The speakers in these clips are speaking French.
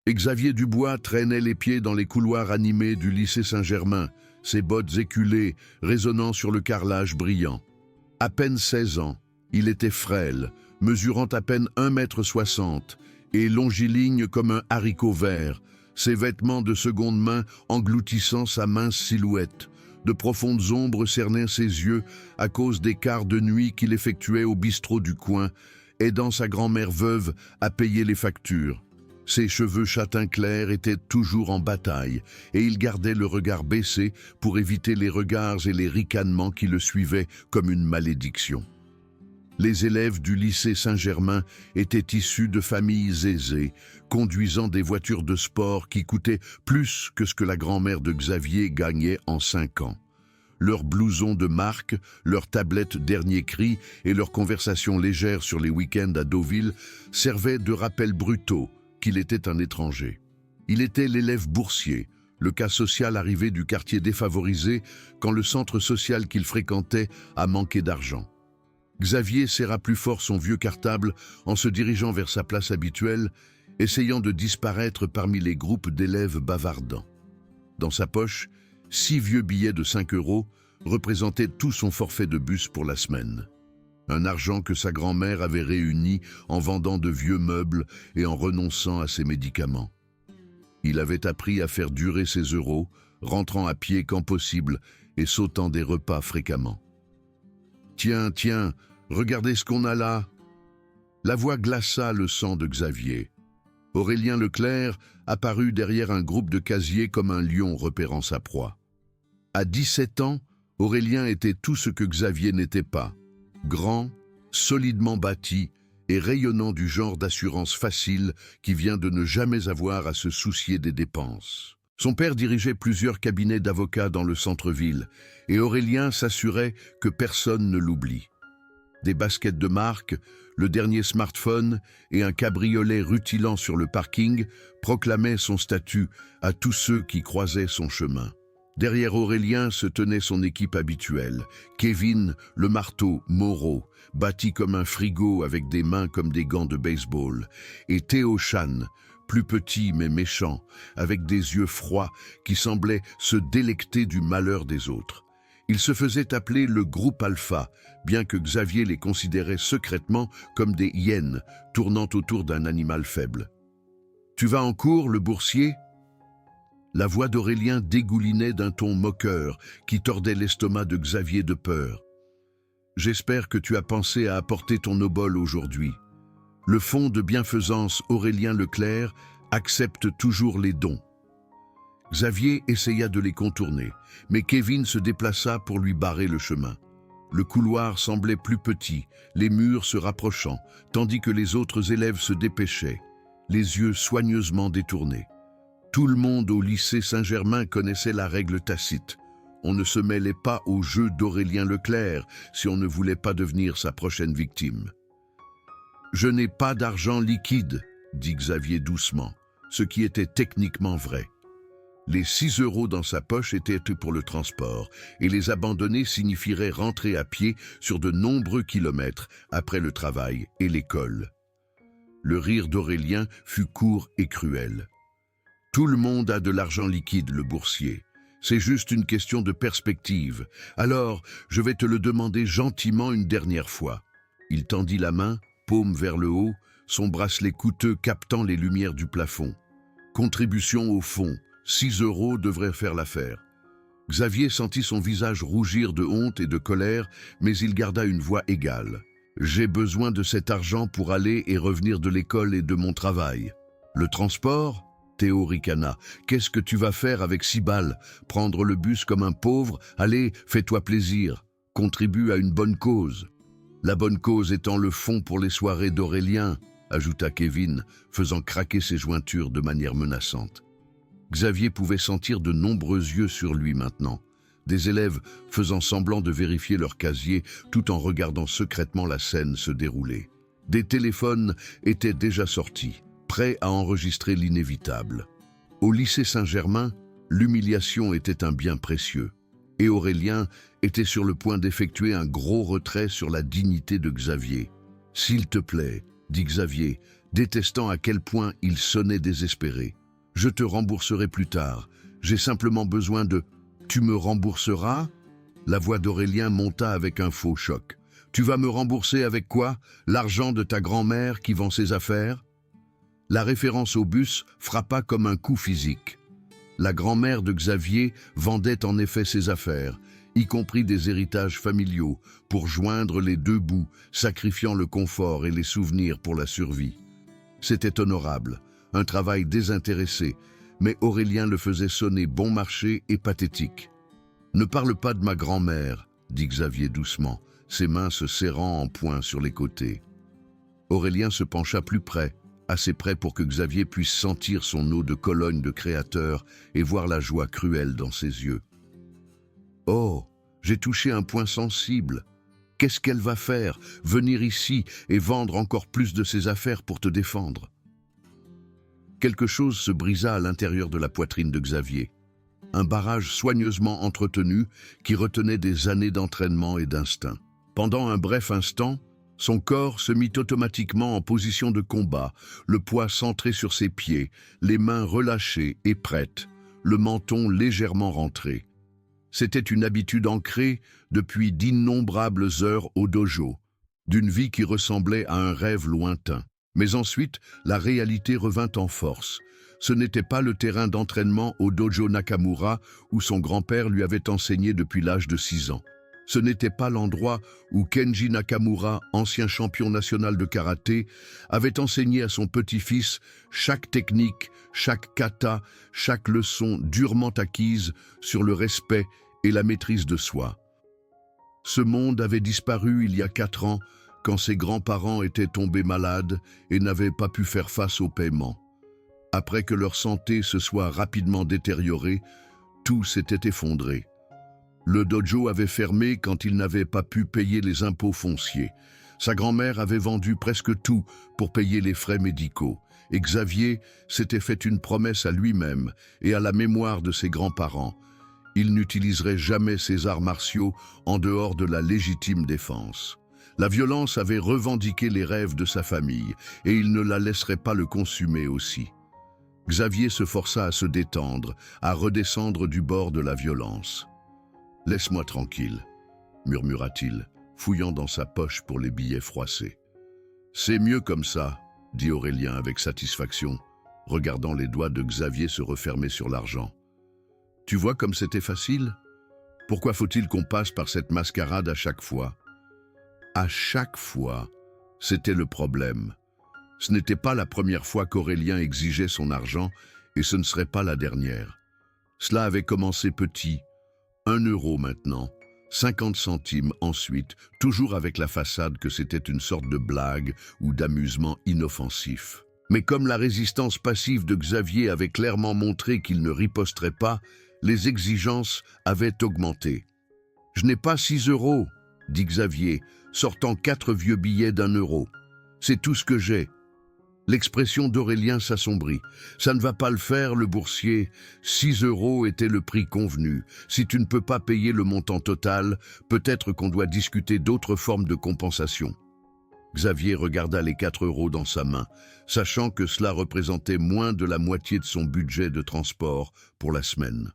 Xavier Dubois traînait les pieds dans les couloirs animés du lycée Saint-Germain, ses bottes éculées résonnant sur le carrelage brillant. À peine 16 ans, il était frêle, mesurant à peine 1,60 m et longiligne comme un haricot vert, ses vêtements de seconde main engloutissant sa mince silhouette. De profondes ombres cernaient ses yeux à cause des quarts de nuit qu'il effectuait au bistrot du coin, aidant sa grand-mère veuve à payer les factures. Ses cheveux châtain clair étaient toujours en bataille, et il gardait le regard baissé pour éviter les regards et les ricanements qui le suivaient comme une malédiction. Les élèves du lycée Saint-Germain étaient issus de familles aisées, conduisant des voitures de sport qui coûtaient plus que ce que la grand-mère de Xavier gagnait en 5 ans. Leurs blousons de marque, leurs tablettes dernier cri et leurs conversations légères sur les week-ends à Deauville servaient de rappels brutaux qu'il était un étranger. Il était l'élève boursier, le cas social arrivé du quartier défavorisé quand le centre social qu'il fréquentait a manqué d'argent. Xavier serra plus fort son vieux cartable en se dirigeant vers sa place habituelle, essayant de disparaître parmi les groupes d'élèves bavardants. Dans sa poche, 6 vieux billets de 5 € représentaient tout son forfait de bus pour la semaine. Un argent que sa grand-mère avait réuni en vendant de vieux meubles et en renonçant à ses médicaments. Il avait appris à faire durer ses euros, rentrant à pied quand possible et sautant des repas fréquemment. « Tiens, tiens, regardez ce qu'on a là !» La voix glaça le sang de Xavier. Aurélien Leclerc apparut derrière un groupe de casiers comme un lion repérant sa proie. À 17 ans, Aurélien était tout ce que Xavier n'était pas. Grand, solidement bâti et rayonnant du genre d'assurance facile qui vient de ne jamais avoir à se soucier des dépenses. Son père dirigeait plusieurs cabinets d'avocats dans le centre-ville et Aurélien s'assurait que personne ne l'oublie. Des baskets de marque, le dernier smartphone et un cabriolet rutilant sur le parking proclamaient son statut à tous ceux qui croisaient son chemin. Derrière Aurélien se tenait son équipe habituelle, Kevin, le marteau, Moreau, bâti comme un frigo avec des mains comme des gants de baseball, et Théo Chan, plus petit mais méchant, avec des yeux froids qui semblaient se délecter du malheur des autres. Ils se faisaient appeler le groupe Alpha, bien que Xavier les considérait secrètement comme des hyènes tournant autour d'un animal faible. « Tu vas en cours, le boursier ?» La voix d'Aurélien dégoulinait d'un ton moqueur qui tordait l'estomac de Xavier de peur. « J'espère que tu as pensé à apporter ton obole aujourd'hui. » Le fonds de bienfaisance Aurélien Leclerc accepte toujours les dons. Xavier essaya de les contourner, mais Kevin se déplaça pour lui barrer le chemin. Le couloir semblait plus petit, les murs se rapprochant, tandis que les autres élèves se dépêchaient, les yeux soigneusement détournés. Tout le monde au lycée Saint-Germain connaissait la règle tacite. On ne se mêlait pas au jeu d'Aurélien Leclerc si on ne voulait pas devenir sa prochaine victime. « Je n'ai pas d'argent liquide », dit Xavier doucement, ce qui était techniquement vrai. Les 6 € dans sa poche étaient pour le transport, et les abandonner signifierait rentrer à pied sur de nombreux kilomètres après le travail et l'école. Le rire d'Aurélien fut court et cruel. « Tout le monde a de l'argent liquide, le boursier. C'est juste une question de perspective. Alors, je vais te le demander gentiment une dernière fois. » Il tendit la main, paume vers le haut, son bracelet coûteux captant les lumières du plafond. Contribution au fond, 6 € devraient faire l'affaire. Xavier sentit son visage rougir de honte et de colère, mais il garda une voix égale. « J'ai besoin de cet argent pour aller et revenir de l'école et de mon travail. Le transport ? Théo ricana. Qu'est-ce que tu vas faire avec 6 balles? Prendre le bus comme un pauvre? Allez, fais-toi plaisir. Contribue à une bonne cause. » La bonne cause étant le fonds pour les soirées d'Aurélien, ajouta Kevin, faisant craquer ses jointures de manière menaçante. Xavier pouvait sentir de nombreux yeux sur lui maintenant, des élèves faisant semblant de vérifier leur casier tout en regardant secrètement la scène se dérouler. Des téléphones étaient déjà sortis, prêts à enregistrer l'inévitable. Au lycée Saint-Germain, l'humiliation était un bien précieux, et Aurélien était sur le point d'effectuer un gros retrait sur la dignité de Xavier. « S'il te plaît, dit Xavier, détestant à quel point il sonnait désespéré. « Je te rembourserai plus tard. J'ai simplement besoin de... » « Tu me rembourseras ?» La voix d'Aurélien monta avec un faux choc. « Tu vas me rembourser avec quoi? L'argent de ta grand-mère qui vend ses affaires ?» La référence au bus frappa comme un coup physique. La grand-mère de Xavier vendait en effet ses affaires, y compris des héritages familiaux, pour joindre les deux bouts, sacrifiant le confort et les souvenirs pour la survie. C'était honorable, un travail désintéressé, mais Aurélien le faisait sonner bon marché et pathétique. « Ne parle pas de ma grand-mère, » dit Xavier doucement, ses mains se serrant en poing sur les côtés. Aurélien se pencha plus près, assez près pour que Xavier puisse sentir son eau de Cologne de créateur et voir la joie cruelle dans ses yeux. « Oh, j'ai touché un point sensible. Qu'est-ce qu'elle va faire? Venir ici et vendre encore plus de ses affaires pour te défendre ?» Quelque chose se brisa à l'intérieur de la poitrine de Xavier. Un barrage soigneusement entretenu qui retenait des années d'entraînement et d'instinct. Pendant un bref instant, son corps se mit automatiquement en position de combat, le poids centré sur ses pieds, les mains relâchées et prêtes, le menton légèrement rentré. C'était une habitude ancrée depuis d'innombrables heures au dojo, d'une vie qui ressemblait à un rêve lointain. Mais ensuite, la réalité revint en force. Ce n'était pas le terrain d'entraînement au dojo Nakamura où son grand-père lui avait enseigné depuis l'âge de 6 ans. Ce n'était pas l'endroit où Kenji Nakamura, ancien champion national de karaté, avait enseigné à son petit-fils chaque technique, chaque kata, chaque leçon durement acquise sur le respect et la maîtrise de soi. Ce monde avait disparu il y a 4 ans, quand ses grands-parents étaient tombés malades et n'avaient pas pu faire face au paiement. Après que leur santé se soit rapidement détériorée, tout s'était effondré. Le dojo avait fermé quand il n'avait pas pu payer les impôts fonciers. Sa grand-mère avait vendu presque tout pour payer les frais médicaux. Et Xavier s'était fait une promesse à lui-même et à la mémoire de ses grands-parents. Il n'utiliserait jamais ses arts martiaux en dehors de la légitime défense. La violence avait revendiqué les rêves de sa famille, et il ne la laisserait pas le consumer aussi. Xavier se força à se détendre, à redescendre du bord de la violence. « Laisse-moi tranquille », murmura-t-il, fouillant dans sa poche pour les billets froissés. « C'est mieux comme ça », dit Aurélien avec satisfaction, regardant les doigts de Xavier se refermer sur l'argent. « Tu vois comme c'était facile? Pourquoi faut-il qu'on passe par cette mascarade à chaque fois ?» À chaque fois, c'était le problème. Ce n'était pas la première fois qu'Aurélien exigeait son argent et ce ne serait pas la dernière. Cela avait commencé petit, 1 euro maintenant, 50 centimes ensuite, toujours avec la façade que c'était une sorte de blague ou d'amusement inoffensif. Mais comme la résistance passive de Xavier avait clairement montré qu'il ne riposterait pas, les exigences avaient augmenté. « Je n'ai pas 6 euros, » dit Xavier, sortant 4 vieux billets d'1 euro. « C'est tout ce que j'ai. » L'expression d'Aurélien s'assombrit. « Ça ne va pas le faire, le boursier. 6 euros était le prix convenu. Si tu ne peux pas payer le montant total, peut-être qu'on doit discuter d'autres formes de compensation. » Xavier regarda les 4 euros dans sa main, sachant que cela représentait moins de la moitié de son budget de transport pour la semaine.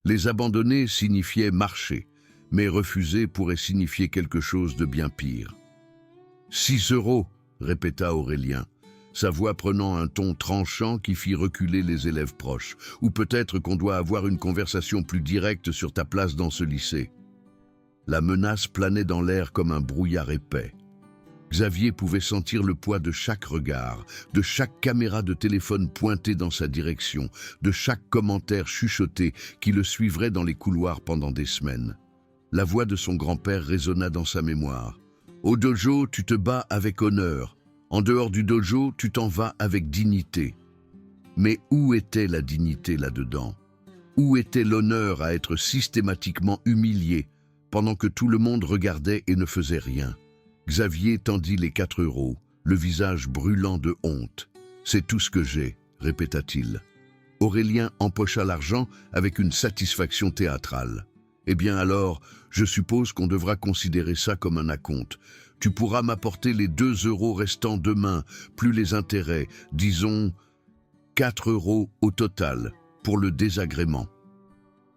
Les abandonner signifiait marcher, mais refuser pourrait signifier quelque chose de bien pire. « 6 euros, répéta Aurélien, sa voix prenant un ton tranchant qui fit reculer les élèves proches. Ou peut-être qu'on doit avoir une conversation plus directe sur ta place dans ce lycée. La menace planait dans l'air comme un brouillard épais. Xavier pouvait sentir le poids de chaque regard, de chaque caméra de téléphone pointée dans sa direction, de chaque commentaire chuchoté qui le suivrait dans les couloirs pendant des semaines. La voix de son grand-père résonna dans sa mémoire. « Au dojo, tu te bats avec honneur. En dehors du dojo, tu t'en vas avec dignité. » Mais où était la dignité là-dedans? Où était l'honneur à être systématiquement humilié pendant que tout le monde regardait et ne faisait rien? Xavier tendit les 4 euros, le visage brûlant de honte. « C'est tout ce que j'ai, » répéta-t-il. Aurélien empocha l'argent avec une satisfaction théâtrale. Eh bien alors, je suppose qu'on devra considérer ça comme un acompte. Tu pourras m'apporter les 2 € restants demain, plus les intérêts, disons 4 € au total, pour le désagrément.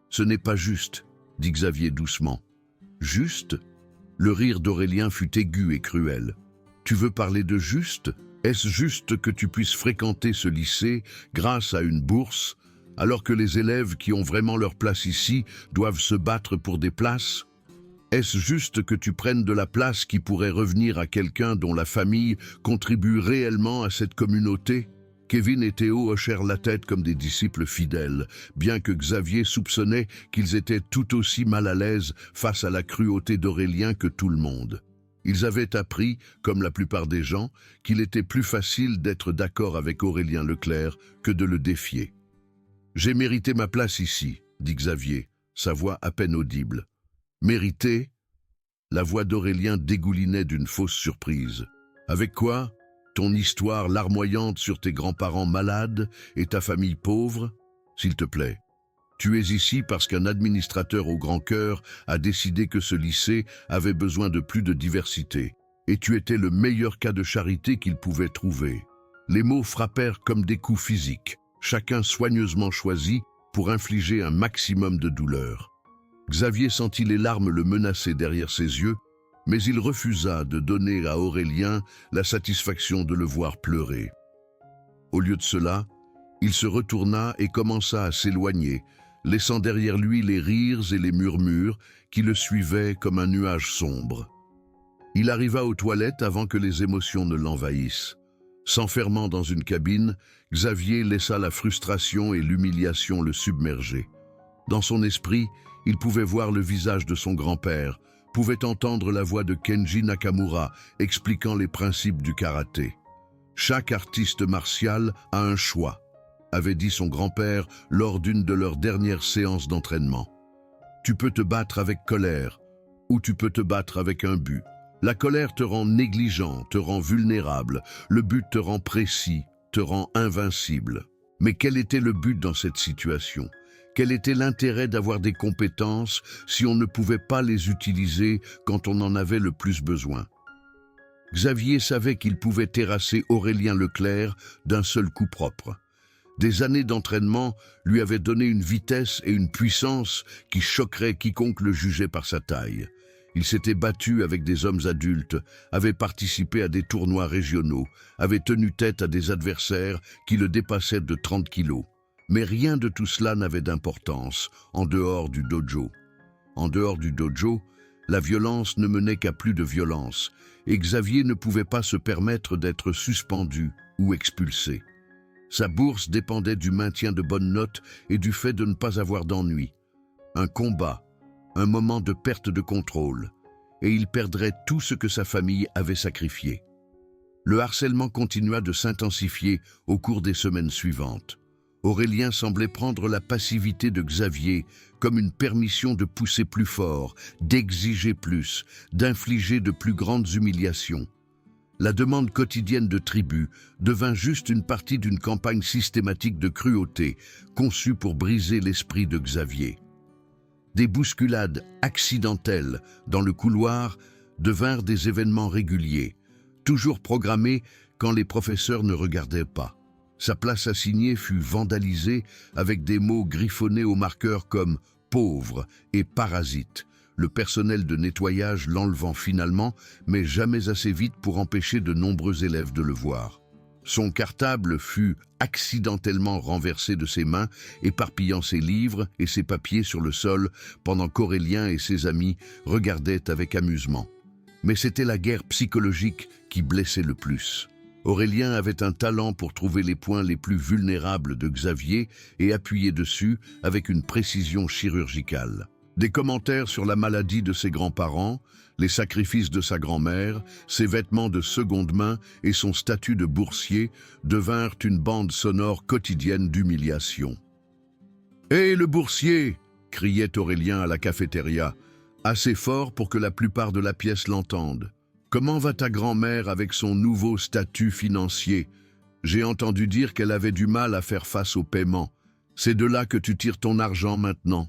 Ce n'est pas juste, dit Xavier doucement. Juste? Le rire d'Aurélien fut aigu et cruel. Tu veux parler de juste? Est-ce juste que tu puisses fréquenter ce lycée grâce à une bourse, alors que les élèves qui ont vraiment leur place ici doivent se battre pour des places? Est-ce juste que tu prennes de la place qui pourrait revenir à quelqu'un dont la famille contribue réellement à cette communauté? Kevin et Théo hochèrent la tête comme des disciples fidèles, bien que Xavier soupçonnait qu'ils étaient tout aussi mal à l'aise face à la cruauté d'Aurélien que tout le monde. Ils avaient appris, comme la plupart des gens, qu'il était plus facile d'être d'accord avec Aurélien Leclerc que de le défier. « J'ai mérité ma place ici, » dit Xavier, sa voix à peine audible. « Mérité ?» La voix d'Aurélien dégoulinait d'une fausse surprise. « Avec quoi ? Ton histoire larmoyante sur tes grands-parents malades et ta famille pauvre? S'il te plaît. Tu es ici parce qu'un administrateur au grand cœur a décidé que ce lycée avait besoin de plus de diversité, et tu étais le meilleur cas de charité qu'il pouvait trouver. » Les mots frappèrent comme des coups physiques, chacun soigneusement choisi pour infliger un maximum de douleur. Xavier sentit les larmes le menacer derrière ses yeux, mais il refusa de donner à Aurélien la satisfaction de le voir pleurer. Au lieu de cela, il se retourna et commença à s'éloigner, laissant derrière lui les rires et les murmures qui le suivaient comme un nuage sombre. Il arriva aux toilettes avant que les émotions ne l'envahissent. S'enfermant dans une cabine, Xavier laissa la frustration et l'humiliation le submerger. Dans son esprit, il pouvait voir le visage de son grand-père, pouvait entendre la voix de Kenji Nakamura expliquant les principes du karaté. Chaque artiste martial a un choix, avait dit son grand-père lors d'une de leurs dernières séances d'entraînement. Tu peux te battre avec colère, ou tu peux te battre avec un but. La colère te rend négligent, te rend vulnérable, le but te rend précis, te rend invincible. Mais quel était le but dans cette situation ? Quel était l'intérêt d'avoir des compétences si on ne pouvait pas les utiliser quand on en avait le plus besoin? Xavier savait qu'il pouvait terrasser Aurélien Leclerc d'un seul coup propre. Des années d'entraînement lui avaient donné une vitesse et une puissance qui choqueraient quiconque le jugeait par sa taille. Il s'était battu avec des hommes adultes, avait participé à des tournois régionaux, avait tenu tête à des adversaires qui le dépassaient de 30 kilos. Mais rien de tout cela n'avait d'importance en dehors du dojo. En dehors du dojo, la violence ne menait qu'à plus de violence, et Xavier ne pouvait pas se permettre d'être suspendu ou expulsé. Sa bourse dépendait du maintien de bonnes notes et du fait de ne pas avoir d'ennui. Un combat, un moment de perte de contrôle, et il perdrait tout ce que sa famille avait sacrifié. Le harcèlement continua de s'intensifier au cours des semaines suivantes. Aurélien semblait prendre la passivité de Xavier comme une permission de pousser plus fort, d'exiger plus, d'infliger de plus grandes humiliations. La demande quotidienne de tribut devint juste une partie d'une campagne systématique de cruauté, conçue pour briser l'esprit de Xavier. Des bousculades accidentelles dans le couloir devinrent des événements réguliers, toujours programmés quand les professeurs ne regardaient pas. Sa place assignée fut vandalisée avec des mots griffonnés au marqueur comme « pauvre » et « parasite », le personnel de nettoyage l'enlevant finalement, mais jamais assez vite pour empêcher de nombreux élèves de le voir. Son cartable fut accidentellement renversé de ses mains, éparpillant ses livres et ses papiers sur le sol pendant qu'Aurélien et ses amis regardaient avec amusement. Mais c'était la guerre psychologique qui blessait le plus. Aurélien avait un talent pour trouver les points les plus vulnérables de Xavier et appuyer dessus avec une précision chirurgicale. Des commentaires sur la maladie de ses grands-parents, les sacrifices de sa grand-mère, ses vêtements de seconde main et son statut de boursier devinrent une bande sonore quotidienne d'humiliation. « Hé, le boursier !» criait Aurélien à la cafétéria, assez fort pour que la plupart de la pièce l'entende. « Comment va ta grand-mère avec son nouveau statut financier? J'ai entendu dire qu'elle avait du mal à faire face au paiement. C'est de là que tu tires ton argent maintenant. »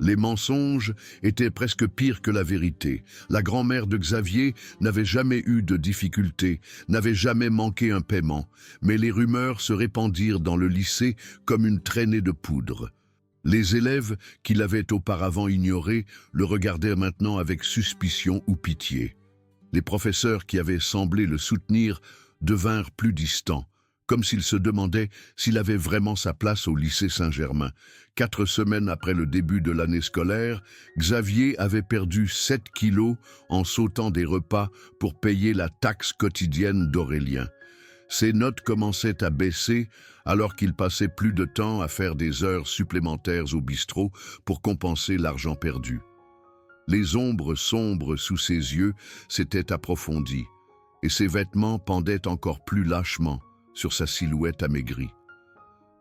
Les mensonges étaient presque pires que la vérité. La grand-mère de Xavier n'avait jamais eu de difficultés, n'avait jamais manqué un paiement, mais les rumeurs se répandirent dans le lycée comme une traînée de poudre. Les élèves, qui l'avaient auparavant ignoré, le regardaient maintenant avec suspicion ou pitié. Les professeurs qui avaient semblé le soutenir devinrent plus distants, comme s'ils se demandaient s'il avait vraiment sa place au lycée Saint-Germain. 4 semaines après le début de l'année scolaire, Xavier avait perdu 7 kilos en sautant des repas pour payer la taxe quotidienne d'Aurélien. Ses notes commençaient à baisser alors qu'il passait plus de temps à faire des heures supplémentaires au bistrot pour compenser l'argent perdu. Les ombres sombres sous ses yeux s'étaient approfondies et ses vêtements pendaient encore plus lâchement sur sa silhouette amaigrie.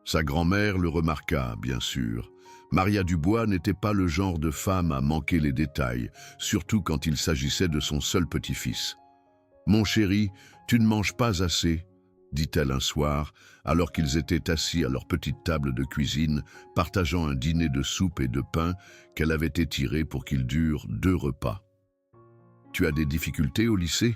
Sa grand-mère le remarqua, bien sûr. Maria Dubois n'était pas le genre de femme à manquer les détails, surtout quand il s'agissait de son seul petit-fils. « Mon chéri, tu ne manges pas assez », dit-elle un soir, alors qu'ils étaient assis à leur petite table de cuisine, partageant un dîner de soupe et de pain qu'elle avait étiré pour qu'il dure 2 repas. « Tu as des difficultés au lycée ?»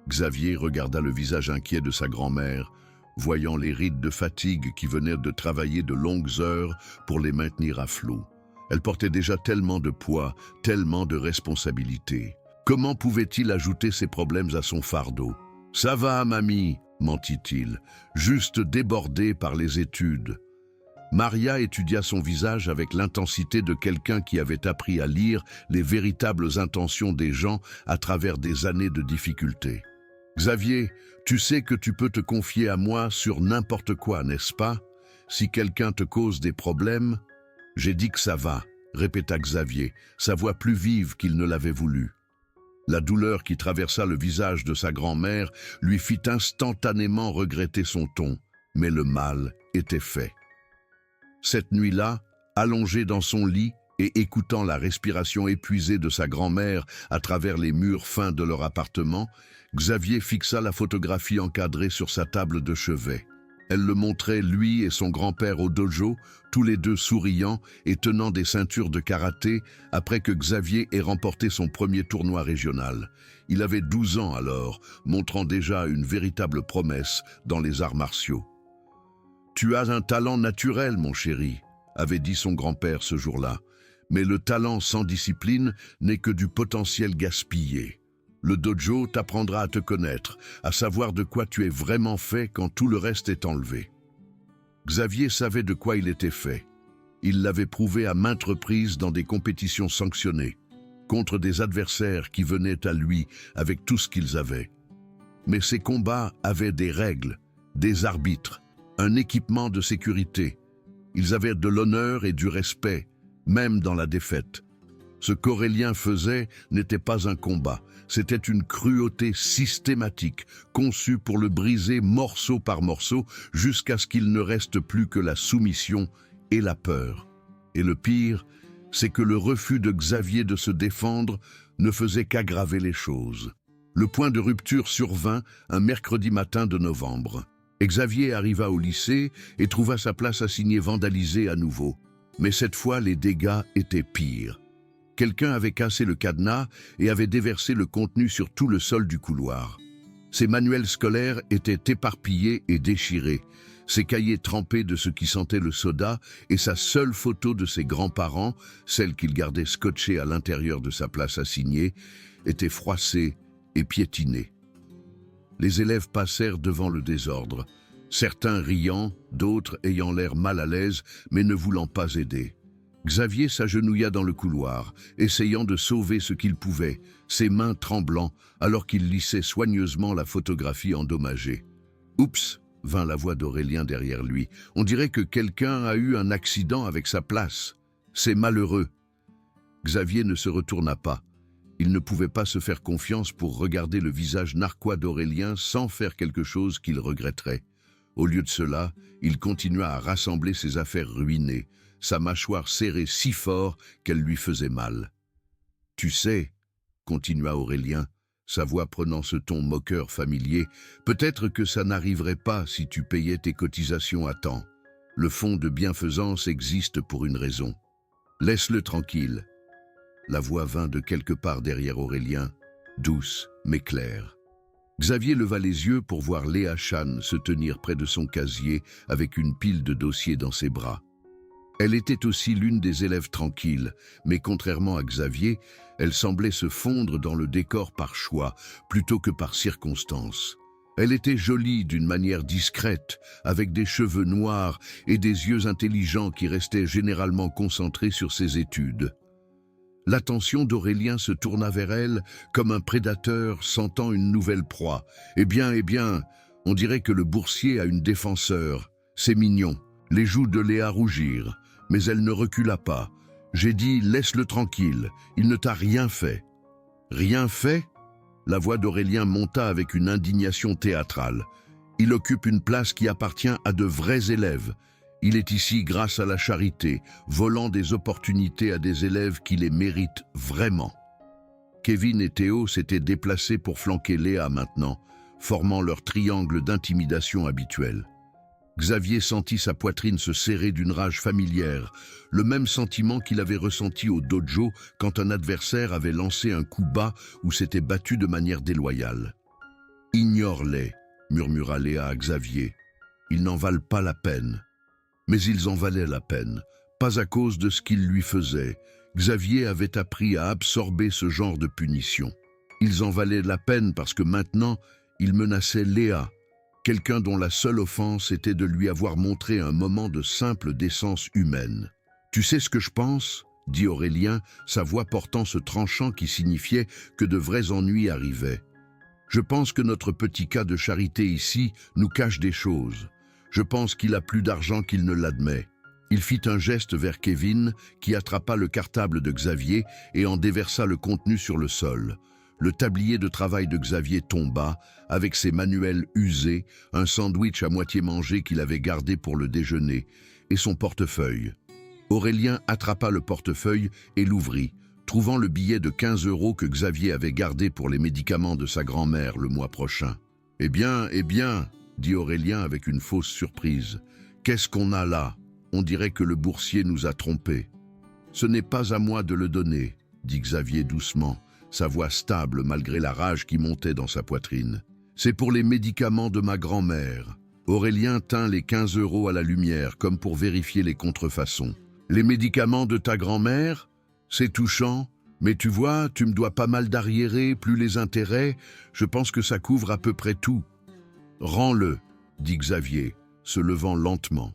Xavier regarda le visage inquiet de sa grand-mère, voyant les rides de fatigue qui venaient de travailler de longues heures pour les maintenir à flot. Elle portait déjà tellement de poids, tellement de responsabilités. Comment pouvait-il ajouter ces problèmes à son fardeau? « Ça va, mamie », mentit-il, juste débordé par les études. Maria étudia son visage avec l'intensité de quelqu'un qui avait appris à lire les véritables intentions des gens à travers des années de difficultés. « Xavier, tu sais que tu peux te confier à moi sur n'importe quoi, n'est-ce pas? Si quelqu'un te cause des problèmes… » « J'ai dit que ça va », répéta Xavier, sa voix plus vive qu'il ne l'avait voulu. La douleur qui traversa le visage de sa grand-mère lui fit instantanément regretter son ton, mais le mal était fait. Cette nuit-là, allongé dans son lit et écoutant la respiration épuisée de sa grand-mère à travers les murs fins de leur appartement, Xavier fixa la photographie encadrée sur sa table de chevet. Elle le montrait, lui et son grand-père au dojo, tous les deux souriants et tenant des ceintures de karaté après que Xavier ait remporté son premier tournoi régional. Il avait 12 ans alors, montrant déjà une véritable promesse dans les arts martiaux. « Tu as un talent naturel, mon chéri », avait dit son grand-père ce jour-là. « Mais le talent sans discipline n'est que du potentiel gaspillé. Le dojo t'apprendra à te connaître, à savoir de quoi tu es vraiment fait quand tout le reste est enlevé. » Xavier savait de quoi il était fait. Il l'avait prouvé à maintes reprises dans des compétitions sanctionnées, contre des adversaires qui venaient à lui avec tout ce qu'ils avaient. Mais ces combats avaient des règles, des arbitres, un équipement de sécurité. Ils avaient de l'honneur et du respect, même dans la défaite. Ce qu'Aurélien faisait n'était pas un combat, c'était une cruauté systématique, conçue pour le briser morceau par morceau jusqu'à ce qu'il ne reste plus que la soumission et la peur. Et le pire, c'est que le refus de Xavier de se défendre ne faisait qu'aggraver les choses. Le point de rupture survint un mercredi matin de novembre. Xavier arriva au lycée et trouva sa place assignée vandalisée à nouveau. Mais cette fois, les dégâts étaient pires. Quelqu'un avait cassé le cadenas et avait déversé le contenu sur tout le sol du couloir. Ses manuels scolaires étaient éparpillés et déchirés, ses cahiers trempés de ce qui sentait le soda et sa seule photo de ses grands-parents, celle qu'il gardait scotchée à l'intérieur de sa place assignée, était froissée et piétinée. Les élèves passèrent devant le désordre, certains riant, d'autres ayant l'air mal à l'aise mais ne voulant pas aider. Xavier s'agenouilla dans le couloir, essayant de sauver ce qu'il pouvait, ses mains tremblant alors qu'il lissait soigneusement la photographie endommagée. « Oups !» vint la voix d'Aurélien derrière lui. « On dirait que quelqu'un a eu un accident avec sa place. C'est malheureux. » Xavier ne se retourna pas. Il ne pouvait pas se faire confiance pour regarder le visage narquois d'Aurélien sans faire quelque chose qu'il regretterait. Au lieu de cela, il continua à rassembler ses affaires ruinées, sa mâchoire serrée si fort qu'elle lui faisait mal. « Tu sais, » continua Aurélien, sa voix prenant ce ton moqueur familier, « peut-être que ça n'arriverait pas si tu payais tes cotisations à temps. Le fonds de bienfaisance existe pour une raison. » Laisse-le tranquille. La voix vint de quelque part derrière Aurélien, douce mais claire. Xavier leva les yeux pour voir Léa Chan se tenir près de son casier avec une pile de dossiers dans ses bras. Elle était aussi l'une des élèves tranquilles, mais contrairement à Xavier, elle semblait se fondre dans le décor par choix plutôt que par circonstance. Elle était jolie d'une manière discrète, avec des cheveux noirs et des yeux intelligents qui restaient généralement concentrés sur ses études. L'attention d'Aurélien se tourna vers elle comme un prédateur sentant une nouvelle proie. Eh bien, on dirait que le boursier a une défenseur. C'est mignon. Les joues de Léa rougirent, mais elle ne recula pas. J'ai dit, laisse-le tranquille, il ne t'a rien fait. Rien fait ? La voix d'Aurélien monta avec une indignation théâtrale. Il occupe une place qui appartient à de vrais élèves. Il est ici grâce à la charité, volant des opportunités à des élèves qui les méritent vraiment. Kevin et Théo s'étaient déplacés pour flanquer Léa maintenant, formant leur triangle d'intimidation habituel. Xavier sentit sa poitrine se serrer d'une rage familière, le même sentiment qu'il avait ressenti au dojo quand un adversaire avait lancé un coup bas ou s'était battu de manière déloyale. « Ignore-les », murmura Léa à Xavier. « Ils n'en valent pas la peine. » Mais ils en valaient la peine, pas à cause de ce qu'ils lui faisaient. Xavier avait appris à absorber ce genre de punition. Ils en valaient la peine parce que maintenant, ils menaçaient Léa, quelqu'un dont la seule offense était de lui avoir montré un moment de simple décence humaine. « Tu sais ce que je pense ?» dit Aurélien, sa voix portant ce tranchant qui signifiait que de vrais ennuis arrivaient. « Je pense que notre petit cas de charité ici nous cache des choses. Je pense qu'il a plus d'argent qu'il ne l'admet. » Il fit un geste vers Kevin, qui attrapa le cartable de Xavier et en déversa le contenu sur le sol. Le tablier de travail de Xavier tomba, avec ses manuels usés, un sandwich à moitié mangé qu'il avait gardé pour le déjeuner, et son portefeuille. Aurélien attrapa le portefeuille et l'ouvrit, trouvant le billet de 15 € que Xavier avait gardé pour les médicaments de sa grand-mère le mois prochain. « Eh bien, dit Aurélien avec une fausse surprise. « Qu'est-ce qu'on a là ? On dirait que le boursier nous a trompés. »« Ce n'est pas à moi de le donner, » dit Xavier doucement, sa voix stable malgré la rage qui montait dans sa poitrine. « C'est pour les médicaments de ma grand-mère. » Aurélien tint les 15 € à la lumière, comme pour vérifier les contrefaçons. « Les médicaments de ta grand-mère ? C'est touchant, mais tu vois, tu me dois pas mal d'arriérés, plus les intérêts, je pense que ça couvre à peu près tout. »« Rends-le, » dit Xavier, se levant lentement.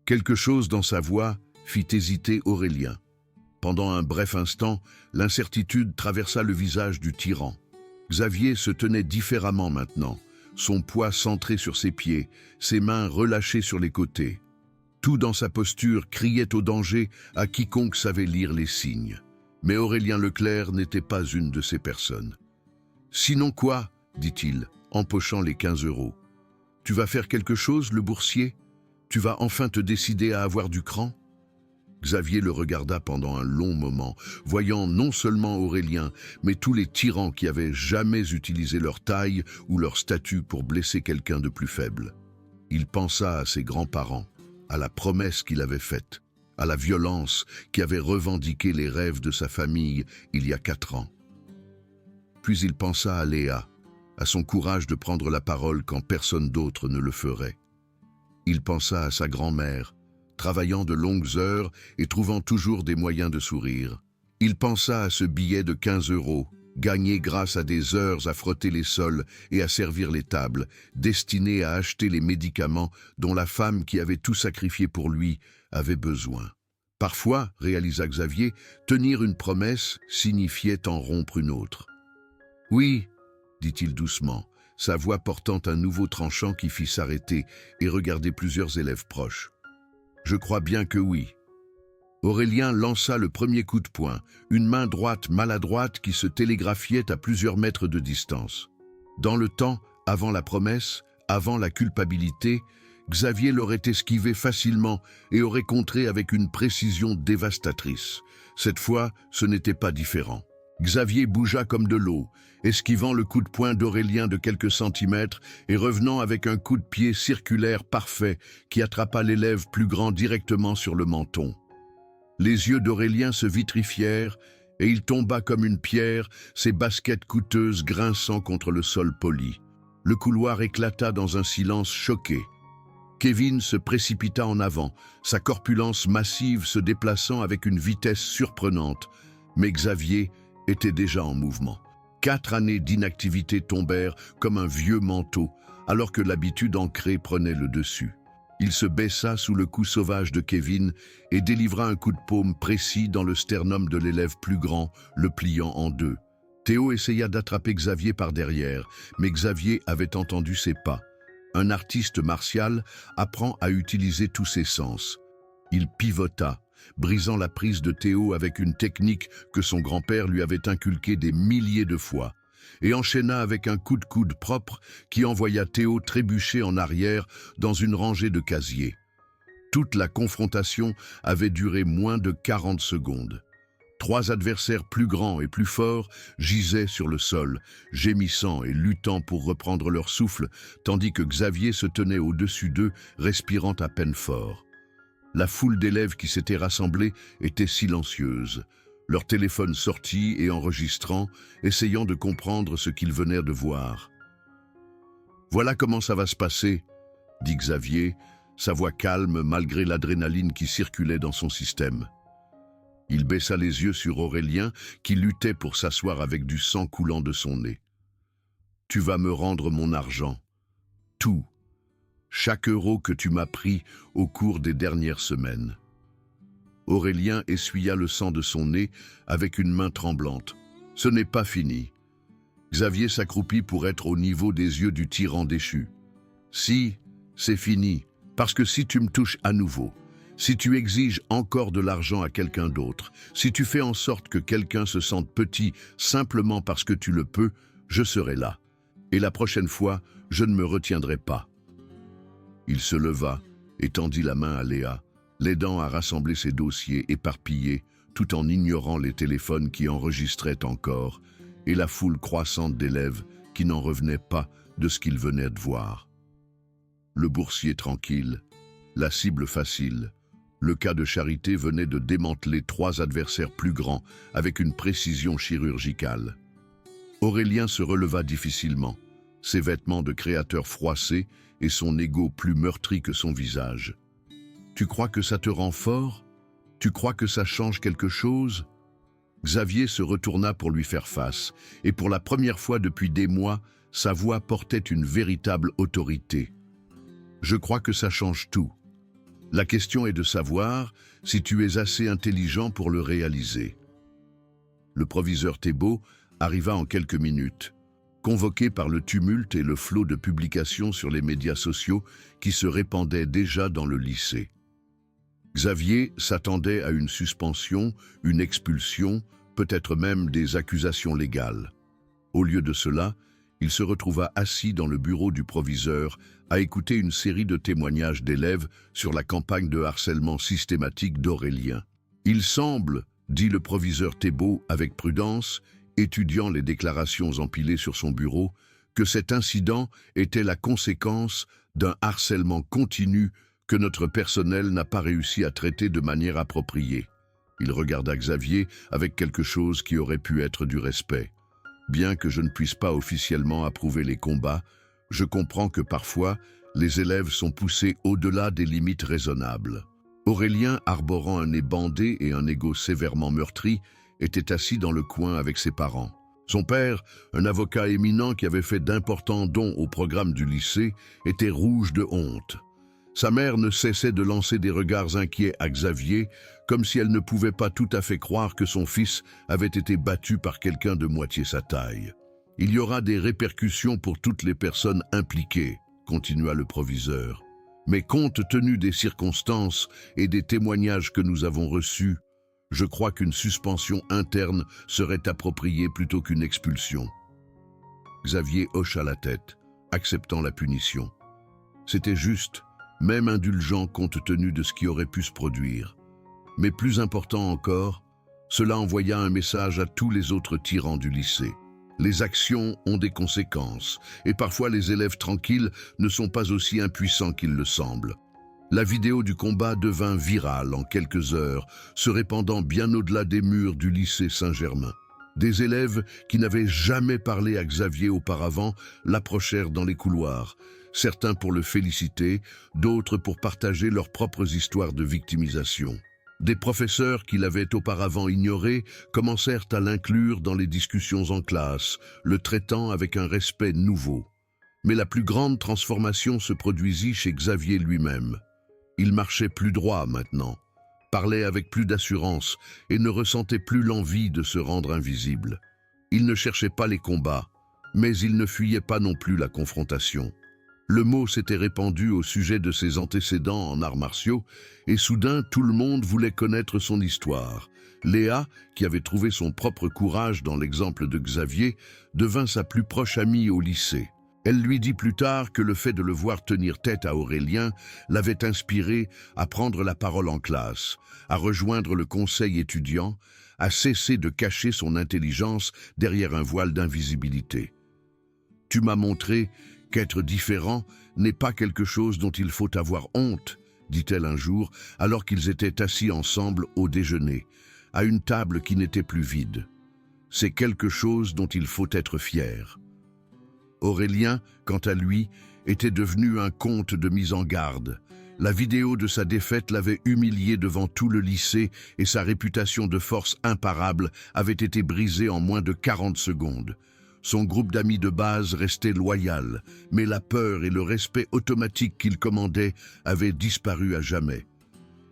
Quelque chose dans sa voix fit hésiter Aurélien. Pendant un bref instant, l'incertitude traversa le visage du tyran. Xavier se tenait différemment maintenant, son poids centré sur ses pieds, ses mains relâchées sur les côtés. Tout dans sa posture criait au danger à quiconque savait lire les signes. Mais Aurélien Leclerc n'était pas une de ces personnes. « Sinon quoi ?» dit-il, empochant les 15 €. « Tu vas faire quelque chose, le boursier ? Tu vas enfin te décider à avoir du cran ?» Xavier le regarda pendant un long moment, voyant non seulement Aurélien, mais tous les tyrans qui avaient jamais utilisé leur taille ou leur statut pour blesser quelqu'un de plus faible. Il pensa à ses grands-parents, à la promesse qu'il avait faite, à la violence qui avait revendiqué les rêves de sa famille il y a 4 ans. Puis il pensa à Léa, à son courage de prendre la parole quand personne d'autre ne le ferait. Il pensa à sa grand-mère, travaillant de longues heures et trouvant toujours des moyens de sourire. Il pensa à ce billet de 15 €, gagné grâce à des heures à frotter les sols et à servir les tables, destiné à acheter les médicaments dont la femme qui avait tout sacrifié pour lui avait besoin. Parfois, réalisa Xavier, tenir une promesse signifiait en rompre une autre. « Oui, » dit-il doucement, sa voix portant un nouveau tranchant qui fit s'arrêter et regarder plusieurs élèves proches. « Je crois bien que oui. » Aurélien lança le premier coup de poing, une main droite maladroite qui se télégraphiait à plusieurs mètres de distance. Dans le temps, avant la promesse, avant la culpabilité, Xavier l'aurait esquivé facilement et aurait contré avec une précision dévastatrice. Cette fois, ce n'était pas différent. Xavier bougea comme de l'eau, esquivant le coup de poing d'Aurélien de quelques centimètres et revenant avec un coup de pied circulaire parfait qui attrapa l'élève plus grand directement sur le menton. Les yeux d'Aurélien se vitrifièrent et il tomba comme une pierre, ses baskets coûteuses grinçant contre le sol poli. Le couloir éclata dans un silence choqué. Kevin se précipita en avant, sa corpulence massive se déplaçant avec une vitesse surprenante, mais Xavier était déjà en mouvement. 4 années d'inactivité tombèrent comme un vieux manteau, alors que l'habitude ancrée prenait le dessus. Il se baissa sous le coup sauvage de Kevin et délivra un coup de paume précis dans le sternum de l'élève plus grand, le pliant en deux. Théo essaya d'attraper Xavier par derrière, mais Xavier avait entendu ses pas. Un artiste martial apprend à utiliser tous ses sens. Il pivota, brisant la prise de Théo avec une technique que son grand-père lui avait inculquée des milliers de fois, et enchaîna avec un coup de coude propre qui envoya Théo trébucher en arrière dans une rangée de casiers. Toute la confrontation avait duré moins de 40 secondes. 3 adversaires plus grands et plus forts gisaient sur le sol, gémissant et luttant pour reprendre leur souffle, tandis que Xavier se tenait au-dessus d'eux, respirant à peine fort. La foule d'élèves qui s'étaient rassemblés était silencieuse, leur téléphone sortis et enregistrant, essayant de comprendre ce qu'ils venaient de voir. « Voilà comment ça va se passer », dit Xavier, sa voix calme malgré l'adrénaline qui circulait dans son système. Il baissa les yeux sur Aurélien qui luttait pour s'asseoir avec du sang coulant de son nez. « Tu vas me rendre mon argent. Tout. Chaque euro que tu m'as pris au cours des dernières semaines. » Aurélien essuya le sang de son nez avec une main tremblante. « Ce n'est pas fini. » Xavier s'accroupit pour être au niveau des yeux du tyran déchu. « Si, c'est fini, parce que si tu me touches à nouveau, si tu exiges encore de l'argent à quelqu'un d'autre, si tu fais en sorte que quelqu'un se sente petit simplement parce que tu le peux, je serai là. Et la prochaine fois, je ne me retiendrai pas. » Il se leva et tendit la main à Léa, l'aidant à rassembler ses dossiers éparpillés, tout en ignorant les téléphones qui enregistraient encore, et la foule croissante d'élèves qui n'en revenaient pas de ce qu'ils venaient de voir. Le boursier tranquille, la cible facile. Le cas de Charité venait de démanteler 3 adversaires plus grands avec une précision chirurgicale. Aurélien se releva difficilement, ses vêtements de créateur froissés et son ego plus meurtri que son visage. « Tu crois que ça te rend fort? Tu crois que ça change quelque chose ?» Xavier se retourna pour lui faire face, et pour la première fois depuis des mois, sa voix portait une véritable autorité. « Je crois que ça change tout. La question est de savoir si tu es assez intelligent pour le réaliser. » Le proviseur Thébault arriva en quelques minutes, convoqué par le tumulte et le flot de publications sur les médias sociaux qui se répandaient déjà dans le lycée. Xavier s'attendait à une suspension, une expulsion, peut-être même des accusations légales. Au lieu de cela, il se retrouva assis dans le bureau du proviseur à écouter une série de témoignages d'élèves sur la campagne de harcèlement systématique d'Aurélien. « Il semble, dit le proviseur Thébault avec prudence, étudiant les déclarations empilées sur son bureau, que cet incident était la conséquence d'un harcèlement continu que notre personnel n'a pas réussi à traiter de manière appropriée. » Il regarda Xavier avec quelque chose qui aurait pu être du respect. « Bien que je ne puisse pas officiellement approuver les combats, je comprends que parfois, les élèves sont poussés au-delà des limites raisonnables. » Aurélien, arborant un nez bandé et un ego sévèrement meurtri, était assis dans le coin avec ses parents. Son père, un avocat éminent qui avait fait d'importants dons au programme du lycée, était rouge de honte. Sa mère ne cessait de lancer des regards inquiets à Xavier, comme si elle ne pouvait pas tout à fait croire que son fils avait été battu par quelqu'un de moitié sa taille. « Il y aura des répercussions pour toutes les personnes impliquées, » continua le proviseur. « Mais compte tenu des circonstances et des témoignages que nous avons reçus, je crois qu'une suspension interne serait appropriée plutôt qu'une expulsion. » Xavier hocha la tête, acceptant la punition. C'était juste, même indulgent compte tenu de ce qui aurait pu se produire. Mais plus important encore, cela envoya un message à tous les autres tyrans du lycée. Les actions ont des conséquences, et parfois les élèves tranquilles ne sont pas aussi impuissants qu'ils le semblent. La vidéo du combat devint virale en quelques heures, se répandant bien au-delà des murs du lycée Saint-Germain. Des élèves qui n'avaient jamais parlé à Xavier auparavant l'approchèrent dans les couloirs, certains pour le féliciter, d'autres pour partager leurs propres histoires de victimisation. Des professeurs qui l'avaient auparavant ignoré commencèrent à l'inclure dans les discussions en classe, le traitant avec un respect nouveau. Mais la plus grande transformation se produisit chez Xavier lui-même. Il marchait plus droit maintenant, parlait avec plus d'assurance et ne ressentait plus l'envie de se rendre invisible. Il ne cherchait pas les combats, mais il ne fuyait pas non plus la confrontation. Le mot s'était répandu au sujet de ses antécédents en arts martiaux et soudain tout le monde voulait connaître son histoire. Léa, qui avait trouvé son propre courage dans l'exemple de Xavier, devint sa plus proche amie au lycée. Elle lui dit plus tard que le fait de le voir tenir tête à Aurélien l'avait inspiré à prendre la parole en classe, à rejoindre le conseil étudiant, à cesser de cacher son intelligence derrière un voile d'invisibilité. « Tu m'as montré qu'être différent n'est pas quelque chose dont il faut avoir honte, » dit-elle un jour, alors qu'ils étaient assis ensemble au déjeuner, à une table qui n'était plus vide. « C'est quelque chose dont il faut être fier. » Aurélien, quant à lui, était devenu un comte de mise en garde. La vidéo de sa défaite l'avait humilié devant tout le lycée et sa réputation de force imparable avait été brisée en moins de 40 secondes. Son groupe d'amis de base restait loyal, mais la peur et le respect automatique qu'il commandait avaient disparu à jamais.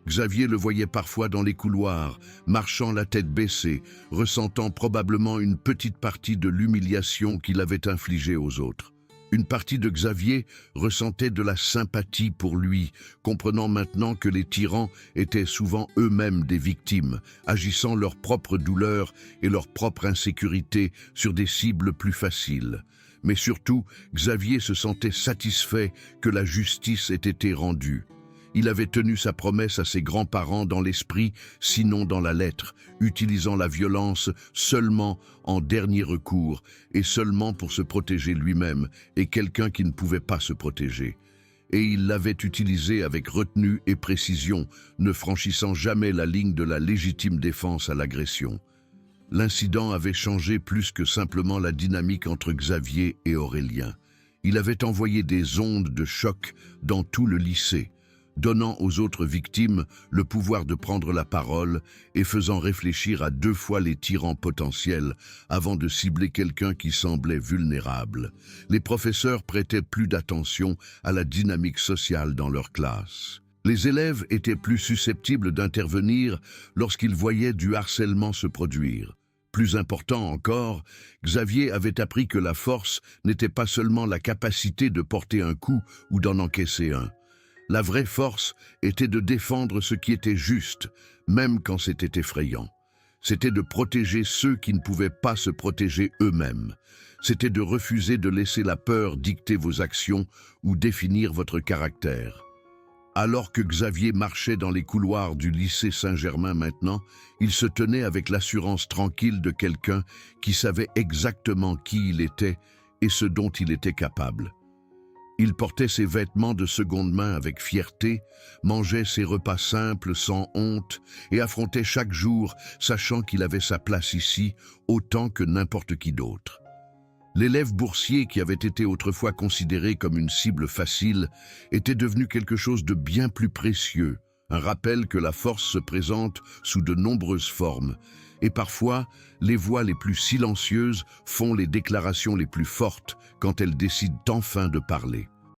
Xavier le voyait parfois dans les couloirs, marchant la tête baissée, ressentant probablement une petite partie de l'humiliation qu'il avait infligée aux autres. Une partie de Xavier ressentait de la sympathie pour lui, comprenant maintenant que les tyrans étaient souvent eux-mêmes des victimes, agissant leur propre douleur et leur propre insécurité sur des cibles plus faciles. Mais surtout, Xavier se sentait satisfait que la justice ait été rendue. Il avait tenu sa promesse à ses grands-parents dans l'esprit, sinon dans la lettre, utilisant la violence seulement en dernier recours et seulement pour se protéger lui-même et quelqu'un qui ne pouvait pas se protéger. Et il l'avait utilisée avec retenue et précision, ne franchissant jamais la ligne de la légitime défense à l'agression. L'incident avait changé plus que simplement la dynamique entre Xavier et Aurélien. Il avait envoyé des ondes de choc dans tout le lycée, donnant aux autres victimes le pouvoir de prendre la parole et faisant réfléchir à 2 fois les tyrans potentiels avant de cibler quelqu'un qui semblait vulnérable. Les professeurs prêtaient plus d'attention à la dynamique sociale dans leur classe. Les élèves étaient plus susceptibles d'intervenir lorsqu'ils voyaient du harcèlement se produire. Plus important encore, Xavier avait appris que la force n'était pas seulement la capacité de porter un coup ou d'en encaisser un. La vraie force était de défendre ce qui était juste, même quand c'était effrayant. C'était de protéger ceux qui ne pouvaient pas se protéger eux-mêmes. C'était de refuser de laisser la peur dicter vos actions ou définir votre caractère. Alors que Xavier marchait dans les couloirs du lycée Saint-Germain maintenant, il se tenait avec l'assurance tranquille de quelqu'un qui savait exactement qui il était et ce dont il était capable. Il portait ses vêtements de seconde main avec fierté, mangeait ses repas simples sans honte et affrontait chaque jour, sachant qu'il avait sa place ici autant que n'importe qui d'autre. L'élève boursier qui avait été autrefois considéré comme une cible facile était devenu quelque chose de bien plus précieux, un rappel que la force se présente sous de nombreuses formes, et parfois, les voix les plus silencieuses font les déclarations les plus fortes quand elles décident enfin de parler.